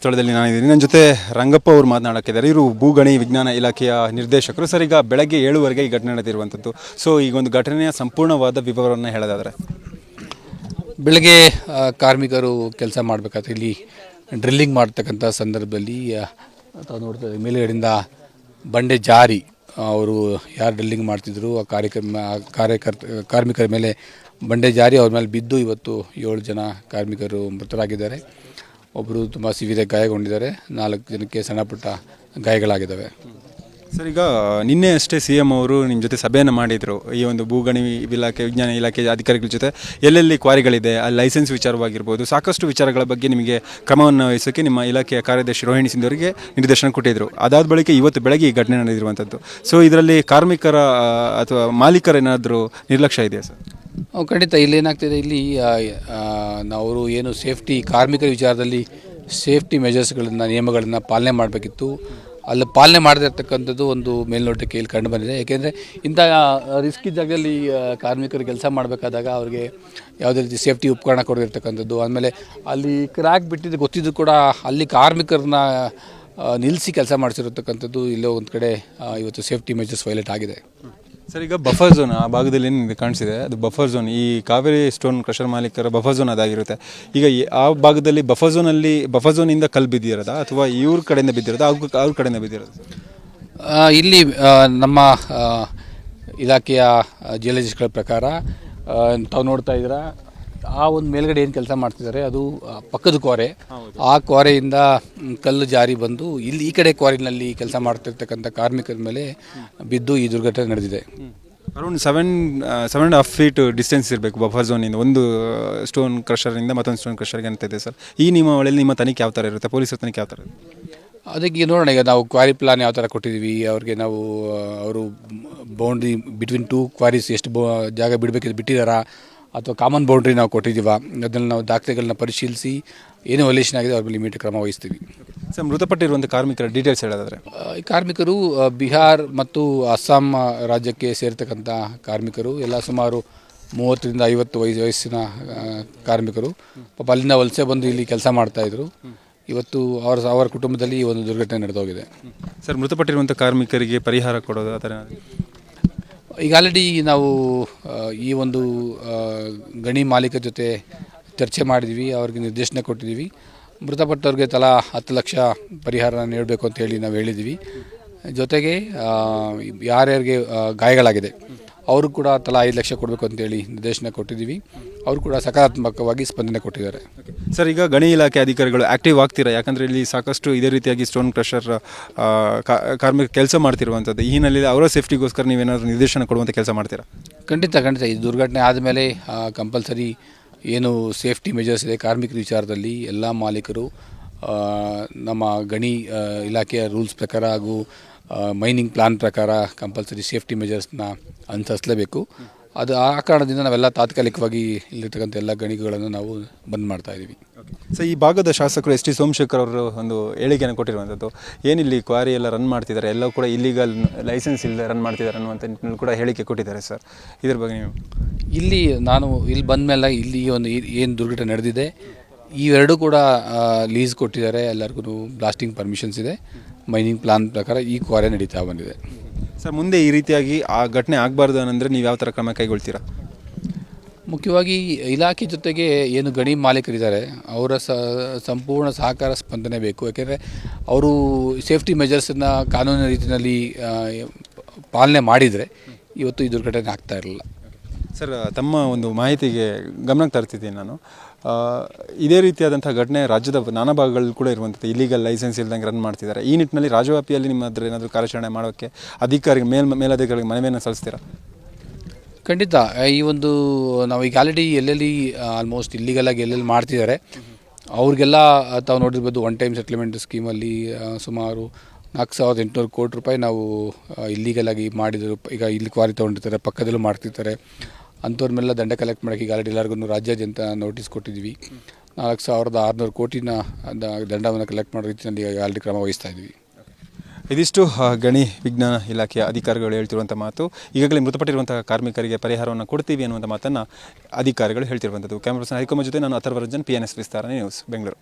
ಸ್ಥಳದಲ್ಲಿ ನಾನಿದ್ದೀನಿ. ನನ್ನ ಜೊತೆ ರಂಗಪ್ಪ ಅವರು ಮಾತನಾಡೋಕ್ಕಿದ್ದಾರೆ. ಇವರು ಭೂಗಣಿ ವಿಜ್ಞಾನ ಇಲಾಖೆಯ ನಿರ್ದೇಶಕರು. ಸರ್, ಈಗ ಬೆಳಗ್ಗೆ 7:15 ಈ ಘಟನೆ ನಡೆದಿರುವಂಥದ್ದು. ಸೊ ಈಗ ಒಂದು ಘಟನೆಯ ಸಂಪೂರ್ಣವಾದ ವಿವರವನ್ನು ಹೇಳೋದಾದರೆ, ಬೆಳಗ್ಗೆ ಕಾರ್ಮಿಕರು ಕೆಲಸ ಮಾಡಬೇಕಾದ್ರೆ ಇಲ್ಲಿ ಡ್ರಿಲ್ಲಿಂಗ್ ಮಾಡ್ತಕ್ಕಂಥ ಸಂದರ್ಭದಲ್ಲಿ ತಾವು ನೋಡ್ತಾ ಮೇಲುಗಡೆಯಿಂದ ಬಂಡೆ ಜಾರಿ ಅವರು ಯಾರು ಡ್ರಿಲ್ಲಿಂಗ್ ಮಾಡ್ತಿದ್ರು ಆ ಕಾರ್ಮಿಕರ ಮೇಲೆ ಬಂಡೆ ಜಾರಿ ಅವ್ರ ಮೇಲೆ ಬಿದ್ದು ಇವತ್ತು 7 ಜನ ಕಾರ್ಮಿಕರು ಮೃತರಾಗಿದ್ದಾರೆ. ಒಬ್ಬರು ತುಂಬ ಸಿವಿಯರಾಗಿ ಗಾಯಗೊಂಡಿದ್ದಾರೆ. 4 ಜನಕ್ಕೆ ಸಣ್ಣ ಪುಟ್ಟ ಗಾಯಗಳಾಗಿದ್ದಾವೆ. ಸರ್, ಈಗ ನಿನ್ನೆ ಅಷ್ಟೇ CM ಅವರು ನಿಮ್ಮ ಜೊತೆ ಸಭೆಯನ್ನು ಮಾಡಿದರು. ಈ ಒಂದು ಭೂಗಣಿ ಇಲಾಖೆ ವಿಜ್ಞಾನ ಇಲಾಖೆ ಅಧಿಕಾರಿಗಳ ಜೊತೆ ಎಲ್ಲೆಲ್ಲಿ ಕ್ವಾರಿಗಳಿದೆ, ಆ ಲೈಸೆನ್ಸ್ ವಿಚಾರವಾಗಿರ್ಬೋದು, ಸಾಕಷ್ಟು ವಿಚಾರಗಳ ಬಗ್ಗೆ ನಿಮಗೆ ಕ್ರಮವನ್ನು ವಹಿಸೋಕ್ಕೆ ನಿಮ್ಮ ಇಲಾಖೆಯ ಕಾರ್ಯದರ್ಶಿ ರೋಹಿಣಿ ಸಿಂಧು ಅವರಿಗೆ ನಿರ್ದೇಶನ ಕೊಟ್ಟಿದ್ದರು. ಅದಾದ ಬಳಿಕ ಇವತ್ತು ಬೆಳಗ್ಗೆ ಈ ಘಟನೆ ನಡೆದಿರುವಂಥದ್ದು. ಸೊ ಇದರಲ್ಲಿ ಕಾರ್ಮಿಕರ ಅಥವಾ ಮಾಲೀಕರ ಏನಾದರೂ ನಿರ್ಲಕ್ಷ್ಯ ಇದೆಯಾ ಸರ್? ಖಂಡಿತ ಇಲ್ಲೇನಾಗ್ತಿದೆ, ಇಲ್ಲಿ ನಾವು ಏನು ಸೇಫ್ಟಿ ಕಾರ್ಮಿಕರ ವಿಚಾರದಲ್ಲಿ ಸೇಫ್ಟಿ ಮೆಜರ್ಸ್ಗಳನ್ನು ನಿಯಮಗಳನ್ನು ಪಾಲನೆ ಮಾಡಬೇಕಿತ್ತು. ಅಲ್ಲಿ ಪಾಲನೆ ಮಾಡದಿರ್ತಕ್ಕಂಥದ್ದು ಒಂದು ಮೇಲ್ನೋಟಕ್ಕೆ ಇಲ್ಲಿ ಕಂಡು ಬಂದಿದೆ. ಏಕೆಂದರೆ ಇಂಥ ರಿಸ್ಕಿ ಜಾಗದಲ್ಲಿ ಕಾರ್ಮಿಕರು ಕೆಲಸ ಮಾಡಬೇಕಾದಾಗ ಅವ್ರಿಗೆ ಯಾವುದೇ ರೀತಿ ಸೇಫ್ಟಿ ಉಪಕರಣ ಕೊಡದಿರ್ತಕ್ಕಂಥದ್ದು, ಆಮೇಲೆ ಅಲ್ಲಿ ಕ್ರ್ಯಾಕ್ ಬಿಟ್ಟಿದ್ದು ಗೊತ್ತಿದ್ದು ಕೂಡ ಅಲ್ಲಿ ಕಾರ್ಮಿಕರನ್ನ ನಿಲ್ಲಿಸಿ ಕೆಲಸ ಮಾಡಿಸಿರತಕ್ಕಂಥದ್ದು ಇಲ್ಲೋ ಒಂದು ಕಡೆ ಇವತ್ತು ಸೇಫ್ಟಿ ಮೆಜರ್ಸ್ ವೈಲೇಟ್ ಆಗಿದೆ. ಸರ್, ಈಗ ಬಫರ್ ಝೋನ್ ಆ ಭಾಗದಲ್ಲಿ ಏನು ಕಾಣಿಸಿದೆ, ಅದು ಬಫರ್ ಝೋನ್. ಈ ಕಾವೇರಿ ಸ್ಟೋನ್ ಕ್ರಷರ್ ಮಾಲೀಕರ ಬಫರ್ ಝೋನ್ ಅದಾಗಿರುತ್ತೆ. ಈಗ ಆ ಭಾಗದಲ್ಲಿ ಬಫರ್ ಝೋನಿಂದ ಕಲ್ಲು ಬಿದ್ದಿರೋದಾ ಅಥವಾ ಇವ್ರ ಕಡೆಯಿಂದ ಬಿದ್ದಿರೋದಾ, ಅವ್ರ ಕಡೆಯಿಂದ ಬಿದ್ದಿರೋದು? ಇಲ್ಲಿ ನಮ್ಮ ಇಲಾಖೆಯ ಜಿಯಾಲಜಿಸ್ಟ್ಗಳ ಪ್ರಕಾರ ತಾವು ನೋಡ್ತಾ ಇದ್ದೀರಾ, ಆ ಒಂದು ಮೇಲ್ಗಡೆ ಏನು ಕೆಲಸ ಮಾಡ್ತಿದ್ದಾರೆ ಅದು ಪಕ್ಕದ ಕ್ವಾರೆ. ಆ ಕ್ವಾರೆಯಿಂದ ಕಲ್ಲು ಜಾರಿ ಬಂದು ಇಲ್ಲಿ ಈ ಕಡೆ ಕ್ವಾರಿನಲ್ಲಿ ಕೆಲಸ ಮಾಡ್ತಿರ್ತಕ್ಕಂಥ ಕಾರ್ಮಿಕರ ಮೇಲೆ ಬಿದ್ದು ಈ ದುರ್ಘಟನೆ ನಡೆದಿದೆ. ಅರೌಂಡ್ 7.5 ಫೀಟ್ ಡಿಸ್ಟೆನ್ಸ್ ಇರಬೇಕು ಬಫರ್ ಝೋನಿಂದ, ಒಂದು ಸ್ಟೋನ್ ಕ್ರಷರಿಂದ ಮತ್ತೊಂದು ಸ್ಟೋನ್ ಕ್ರಷರ್ಗೆ ಅಂತ ಇದೆ ಸರ್. ಈ ನಿಯಮಾವಳಿಯಲ್ಲಿ ನಿಮ್ಮ ತನಿಖೆ ಯಾವ ಥರ ಇರುತ್ತೆ, ಪೊಲೀಸರ ತನಿಖೆ ಯಾವ ಥರ ಇರುತ್ತೆ? ಅದಕ್ಕೆ ನೋಡೋಣ. ಈಗ ನಾವು ಕ್ವಾರಿ ಪ್ಲಾನ್ ಯಾವ ಥರ ಕೊಟ್ಟಿದ್ದೀವಿ ಅವ್ರಿಗೆ, ನಾವು ಅವರು ಬೌಂಡ್ರಿ ಬಿಟ್ವೀನ್ 2 ಕ್ವಾರೀಸ್ ಎಷ್ಟು ಜಾಗ ಬಿಡಬೇಕಿದ್ದು ಬಿಟ್ಟಿದ್ದಾರಾ ಅಥವಾ ಕಾಮನ್ ಬೌಂಡ್ರಿ ನಾವು ಕೊಟ್ಟಿದ್ದೀವ, ಅದನ್ನು ನಾವು ದಾಖಲೆಗಳನ್ನ ಪರಿಶೀಲಿಸಿ ಏನು ವೈಲೇಷನ್ ಆಗಿದೆ ಅವ್ರ ಮೇಲೆ ಇಮಿಡಿಯೇಟ್ ಕ್ರಮ ವಹಿಸ್ತೀವಿ. ಸರ್, ಮೃತಪಟ್ಟಿರುವಂಥ ಕಾರ್ಮಿಕರ ಡೀಟೇಲ್ಸ್ ಹೇಳೋದಾದರೆ? ಈ ಕಾರ್ಮಿಕರು ಬಿಹಾರ್ ಮತ್ತು ಅಸ್ಸಾಂ ರಾಜ್ಯಕ್ಕೆ ಸೇರ್ತಕ್ಕಂಥ ಕಾರ್ಮಿಕರು, ಎಲ್ಲ ಸುಮಾರು 30ರಿಂದ 50 ವಯಸ್ಸಿನ ಕಾರ್ಮಿಕರು. ಪಾಪ ಅಲ್ಲಿಂದ ವಲಸೆ ಬಂದು ಇಲ್ಲಿ ಕೆಲಸ ಮಾಡ್ತಾಯಿದ್ರು. ಇವತ್ತು ಅವರ ಕುಟುಂಬದಲ್ಲಿ ಒಂದು ದುರ್ಘಟನೆ ನಡೆದೋಗಿದೆ. ಸರ್, ಮೃತಪಟ್ಟಿರುವಂಥ ಕಾರ್ಮಿಕರಿಗೆ ಪರಿಹಾರ ಕೊಡೋದು ಆ ಥರ? ಈಗ ಆಲ್ರೆಡಿ ನಾವು ಈ ಒಂದು ಗಣಿ ಮಾಲೀಕರ ಜೊತೆ ಚರ್ಚೆ ಮಾಡಿದ್ವಿ, ಅವ್ರಿಗೆ ನಿರ್ದೇಶನ ಕೊಟ್ಟಿದ್ದೀವಿ. ಮೃತಪಟ್ಟವ್ರಿಗೆ ತಲಾ 10 ಲಕ್ಷ ಪರಿಹಾರ ನೀಡಬೇಕು ಅಂತ ಹೇಳಿ ನಾವು ಹೇಳಿದ್ವಿ. ಜೊತೆಗೆ ಯಾರ್ಯಾರಿಗೆ ಗಾಯಗಳಾಗಿದೆ ಅವರು ಕೂಡ ತಲಾ 5 ಲಕ್ಷ ಕೊಡಬೇಕು ಅಂತೇಳಿ ನಿರ್ದೇಶನ ಕೊಟ್ಟಿದ್ದೀವಿ. ಅವರು ಕೂಡ ಸಕಾರಾತ್ಮಕವಾಗಿ ಸ್ಪಂದನೆ ಕೊಟ್ಟಿದ್ದಾರೆ. ಸರ್, ಈಗ ಗಣಿ ಇಲಾಖೆ ಅಧಿಕಾರಿಗಳು ಆ್ಯಕ್ಟಿವ್ ಆಗ್ತೀರಾ? ಯಾಕಂದರೆ ಇಲ್ಲಿ ಸಾಕಷ್ಟು ಇದೇ ರೀತಿಯಾಗಿ ಸ್ಟೋನ್ ಕ್ರಷರ್ ಕಾರ್ಮಿಕ ಕೆಲಸ ಮಾಡ್ತಿರುವಂಥದ್ದು. ಈ ಹಿನ್ನೆಲೆಯಲ್ಲಿ ಅವರ ಸೇಫ್ಟಿಗೋಸ್ಕರ ನೀವೇನಾದರೂ ನಿರ್ದೇಶನ ಕೊಡುವಂಥ ಕೆಲಸ ಮಾಡ್ತೀರಾ? ಖಂಡಿತ. ಈ ದುರ್ಘಟನೆ ಆದಮೇಲೆ ಕಂಪಲ್ಸರಿ ಏನು ಸೇಫ್ಟಿ ಮೆಜರ್ಸ್ ಇದೆ ಕಾರ್ಮಿಕರ ವಿಚಾರದಲ್ಲಿ ಎಲ್ಲ ಮಾಲೀಕರು ನಮ್ಮ ಗಣಿ ಇಲಾಖೆಯ ರೂಲ್ಸ್ ಪ್ರಕಾರ ಹಾಗೂ ಮೈನಿಂಗ್ ಪ್ಲಾನ್ ಪ್ರಕಾರ ಕಂಪಲ್ಸರಿ ಸೇಫ್ಟಿ ಮೆಜರ್ಸ್ನ ಅನುಸರಿಸಲೇಬೇಕು. ಅದು ಆ ಕಾರಣದಿಂದ ನಾವೆಲ್ಲ ತಾತ್ಕಾಲಿಕವಾಗಿ ಇಲ್ಲಿರ್ತಕ್ಕಂಥ ಎಲ್ಲ ಗಣಿಗಳನ್ನು ನಾವು ಬಂದ್ ಮಾಡ್ತಾ ಇದ್ದೀವಿ. ಸೊ ಈ ಭಾಗದ ಶಾಸಕರು ST ಸೋಮಶೇಖರ್ ಅವರು ಒಂದು ಹೇಳಿಕೆಯನ್ನು ಕೊಟ್ಟಿರುವಂಥದ್ದು, ಏನಿಲ್ಲಿ ಕ್ವಾರಿ ಎಲ್ಲ ರನ್ ಮಾಡ್ತಿದ್ದಾರೆ, ಎಲ್ಲ ಕೂಡ ಇಲ್ಲಿಗಲ್ ಲೈಸೆನ್ಸ್ ಇಲ್ಲದೆ ರನ್ ಮಾಡ್ತಿದ್ದಾರೆ ಅನ್ನುವಂಥ ನಿಟ್ಟಿನಲ್ಲಿ ಕೂಡ ಹೇಳಿಕೆ ಕೊಟ್ಟಿದ್ದಾರೆ ಸರ್. ಇದ್ರ ಬಗ್ಗೆ ನೀವು? ನಾನು ಇಲ್ಲಿ ಬಂದ ಮೇಲೆ ಇಲ್ಲಿ ಒಂದು ಏನು ದುರ್ಘಟನೆ ನಡೆದಿದೆ ಇವೆರಡೂ ಕೂಡ ಲೀಸ್ ಕೊಟ್ಟಿದ್ದಾರೆ. ಎಲ್ಲರಿಗೂ ಬ್ಲಾಸ್ಟಿಂಗ್ ಪರ್ಮಿಷನ್ಸ್ ಇದೆ. ಮೈನಿಂಗ್ ಪ್ಲಾನ್ ಪ್ರಕಾರ ಈ ಕ್ವಾರೆ ನಡೀತಾ ಬಂದಿದೆ. ಸರ್, ಮುಂದೆ ಈ ರೀತಿಯಾಗಿ ಆ ಘಟನೆ ಆಗಬಾರ್ದು ಅನ್ನಂದರೆ ನೀವು ಯಾವ ಥರ ಕ್ರಮ ಕೈಗೊಳ್ತೀರಾ? ಮುಖ್ಯವಾಗಿ ಇಲಾಖೆ ಜೊತೆಗೆ ಏನು ಗಣಿ ಮಾಲೀಕರಿದ್ದಾರೆ ಅವರ ಸಂಪೂರ್ಣ ಸಹಕಾರ ಸ್ಪಂದನೆ ಬೇಕು. ಯಾಕೆಂದರೆ ಅವರು ಸೇಫ್ಟಿ ಮೆಜರ್ಸನ್ನು ಕಾನೂನಿನ ರೀತಿಯಲ್ಲಿ ಪಾಲನೆ ಮಾಡಿದರೆ ಇವತ್ತು ಈ ದುರ್ಘಟನೆ ಆಗ್ತಾ ಇರಲಿಲ್ಲ. ಸರ್, ತಮ್ಮ ಒಂದು ಮಾಹಿತಿಗೆ ಗಮನಕ್ಕೆ ತರ್ತಿದ್ದೀನಿ ನಾನು. ಇದೇ ರೀತಿಯಾದಂಥ ಘಟನೆ ರಾಜ್ಯದ ನಾನಾ ಭಾಗಗಳಲ್ಲಿ ಕೂಡ ಇರುವಂಥದ್ದು. ಇಲ್ಲಿಗಲ್ ಲೈಸೆನ್ಸ್ ಇಲ್ದಂಗೆ ರನ್ ಮಾಡ್ತಿದ್ದಾರೆ. ಈ ನಿಟ್ಟಿನಲ್ಲಿ ರಾಜ್ಯವ್ಯಾಪಿಯಲ್ಲಿ ನಿಮ್ಮ ಹತ್ರ ಏನಾದರೂ ಕಾರ್ಯಾಚರಣೆ ಮಾಡೋಕ್ಕೆ ಮೇಲಧಿಕಾರಿಗೆ ಮನವಿಯನ್ನು ಸಲ್ಲಿಸ್ತೀರಾ? ಖಂಡಿತ. ಈ ಒಂದು ನಾವು ಈಗ ಆಲ್ರೆಡಿ ಎಲ್ಲೆಲ್ಲಿ ಆಲ್ಮೋಸ್ಟ್ ಇಲ್ಲಿಗಲಾಗಿ ಎಲ್ಲೆಲ್ಲಿ ಮಾಡ್ತಿದ್ದಾರೆ ಅವ್ರಿಗೆಲ್ಲ ತಾವು ನೋಡಿರ್ಬೋದು. ಒನ್ ಟೈಮ್ ಸೆಟ್ಲ್ಮೆಂಟ್ ಸ್ಕೀಮಲ್ಲಿ ಸುಮಾರು 4,800 ಕೋಟಿ ರೂಪಾಯಿ ನಾವು ಇಲ್ಲಿಗಲಾಗಿ ಮಾಡಿದರು. ಈಗ ಇಲ್ಲಿ ಕ್ವಾರಿ ತೊಗೊಂಡಿರ್ತಾರೆ, ಪಕ್ಕದಲ್ಲೂ ಮಾಡ್ತಿರ್ತಾರೆ. ಅಂಥವ್ರ ಮೇಲೆಲ್ಲ ದಂಡ ಕಲೆಕ್ಟ್ ಮಾಡೋಕ್ಕೆ ಈಗ ಆಲ್ರೆಡಿ ಎಲ್ಲರಿಗೂ ರಾಜ್ಯಾದ್ಯಂತ ನೋಟಿಸ್ ಕೊಟ್ಟಿದ್ದೀವಿ. 4,600 ಕೋಟಿನ ದಂಡವನ್ನು ಕಲೆಕ್ಟ್ ಮಾಡೋ ರೀತಿಯಲ್ಲಿ ಆಲ್ರೆಡಿ ಕ್ರಮ ವಹಿಸ್ತಾ ಇದ್ದೀವಿ. ಇದಿಷ್ಟು ಗಣಿ ವಿಜ್ಞಾನ ಇಲಾಖೆಯ ಅಧಿಕಾರಿಗಳು ಹೇಳ್ತಿರುವಂಥ ಮಾತು. ಈಗಾಗಲೇ ಮೃತಪಟ್ಟಿರುವಂಥ ಕಾರ್ಮಿಕರಿಗೆ ಪರಿಹಾರವನ್ನು ಕೊಡ್ತೀವಿ ಅನ್ನುವಂಥ ಮಾತನ್ನು ಅಧಿಕಾರಿಗಳು ಹೇಳ್ತಿರುವಂಥದ್ದು. ಕ್ಯಾಮರಾ ಪರ್ಸನ್ ಹೈಕಮ್ಮ ಜೊತೆ ನಾನು ಅಥರ್ವ ರಂಜನ್, PNS ವಿಸ್ತಾರ ನ್ಯೂಸ್, ಬೆಂಗಳೂರು.